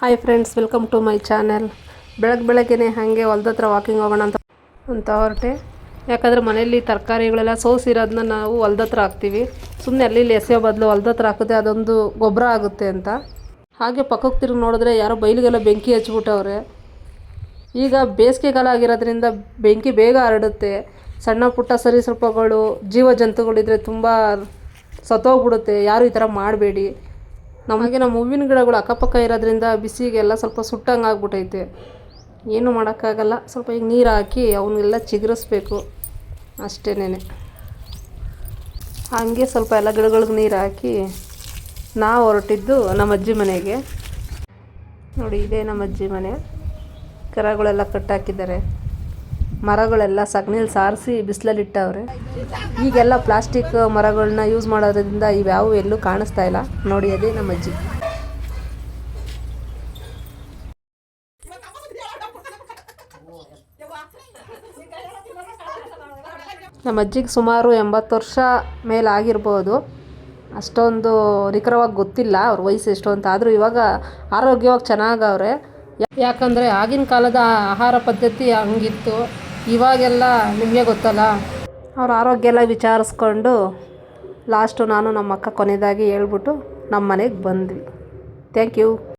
Hi friends, welcome to my channel. ಬೆಳಗ್ಗೆನೇ ಹಾಗೆ ಹೊಲ್ದ ಹತ್ರ ವಾಕಿಂಗ್ ಹೋಗೋಣ ಅಂತ ಹೊರಟೆ. ಯಾಕಂದರೆ ಮನೆಯಲ್ಲಿ ತರಕಾರಿಗಳೆಲ್ಲ ಸೋಸಿರೋದನ್ನ ನಾವು ಹೊಲ್ದ ಹತ್ರ ಹಾಕ್ತೀವಿ. ಸುಮ್ಮನೆ ಅಲ್ಲಿ ಎಸೆಯೋ ಬದಲು ಹೊಲ್ದ ಹತ್ರ ಹಾಕಿದ್ರೆ ಅದೊಂದು ಗೊಬ್ಬರ ಆಗುತ್ತೆ ಅಂತ. ಹಾಗೆ ಪಕ್ಕಕ್ಕೆ ತಿರುಗಿ ನೋಡಿದ್ರೆ ಯಾರೋ ಬೈಲಿಗೆಲ್ಲ ಬೆಂಕಿ ಹಚ್ಬಿಟ್ಟವ್ರೆ. ಈಗ ಬೇಸಿಗೆಗಾಲ ಆಗಿರೋದ್ರಿಂದ ಬೆಂಕಿ ಬೇಗ ಹರಡುತ್ತೆ. ಸಣ್ಣ ಪುಟ್ಟ ಸರೀಸೃಪಗಳು, ಜೀವ ಜಂತುಗಳಿದ್ರೆ ತುಂಬ ಸತ್ತೋಗ್ಬಿಡುತ್ತೆ. ಯಾರು ಈ ಥರ ಮಾಡಬೇಡಿ. ನಮಗೆ ನಮ್ಮ ಹೂವಿನ ಗಿಡಗಳು ಅಕ್ಕಪಕ್ಕ ಇರೋದ್ರಿಂದ ಬಿಸಿಗೆಲ್ಲ ಸ್ವಲ್ಪ ಸುಟ್ಟಂಗೆ ಆಗ್ಬಿಟ್ಟೈತೆ. ಏನೂ ಮಾಡೋಕ್ಕಾಗಲ್ಲ. ಸ್ವಲ್ಪ ಈಗ ನೀರು ಹಾಕಿ ಅವನ್ನೆಲ್ಲ ಚಿಗುರಿಸ್ಬೇಕು ಅಷ್ಟೇನೆ. ಹಾಗೆ ಸ್ವಲ್ಪ ಎಲ್ಲ ಗಿಡಗಳಿಗೆ ನೀರು ಹಾಕಿ ನಾವು ಹೊರಟಿದ್ದು ನಮ್ಮ ಅಜ್ಜಿ ಮನೆಗೆ. ನೋಡಿ, ಇದೇ ನಮ್ಮ ಅಜ್ಜಿ ಮನೆ. ಕರಗಳೆಲ್ಲ ಕಟ್ಟಾಕಿದ್ದಾರೆ. ಮರಗಳೆಲ್ಲ ಸಗಣಿಲಿ ಸಾರಿಸಿ ಬಿಸಿಲಲ್ಲಿ ಇಟ್ಟವ್ರೆ. ಈಗೆಲ್ಲ ಪ್ಲಾಸ್ಟಿಕ್ ಮರಗಳನ್ನ ಯೂಸ್ ಮಾಡೋದ್ರಿಂದ ಇವ್ಯಾವು ಎಲ್ಲೂ ಕಾಣಿಸ್ತಾ ಇಲ್ಲ. ನೋಡಿ, ಅದೇ ನಮ್ಮ ಅಜ್ಜಿ. ನಮ್ಮ ಅಜ್ಜಿಗೆ ಸುಮಾರು 80 ವರ್ಷ ಮೇಲೆ ಆಗಿರ್ಬೋದು. ಅಷ್ಟೊಂದು ನಿಖರವಾಗಿ ಗೊತ್ತಿಲ್ಲ ಅವ್ರ ವಯಸ್ಸು ಎಷ್ಟು ಅಂತ. ಆದರೂ ಇವಾಗ ಆರೋಗ್ಯವಾಗಿ ಚೆನ್ನಾಗವ್ರೆ. ಯಾಕಂದರೆ ಆಗಿನ ಕಾಲದ ಆಹಾರ ಪದ್ಧತಿ ಹಂಗಿತ್ತು. ಇವಾಗೆಲ್ಲ ನಿಮಗೆ ಗೊತ್ತಲ್ಲ. ಅವ್ರ ಆರೋಗ್ಯ ಎಲ್ಲ ವಿಚಾರಿಸ್ಕೊಂಡು ಲಾಸ್ಟು ನಾನು ನಮ್ಮ ಅಕ್ಕ ಕೊನೆಯದಾಗಿ ಹೇಳ್ಬಿಟ್ಟು ನಮ್ಮ ಮನೆಗೆ ಬಂದ್ವಿ. Thank you.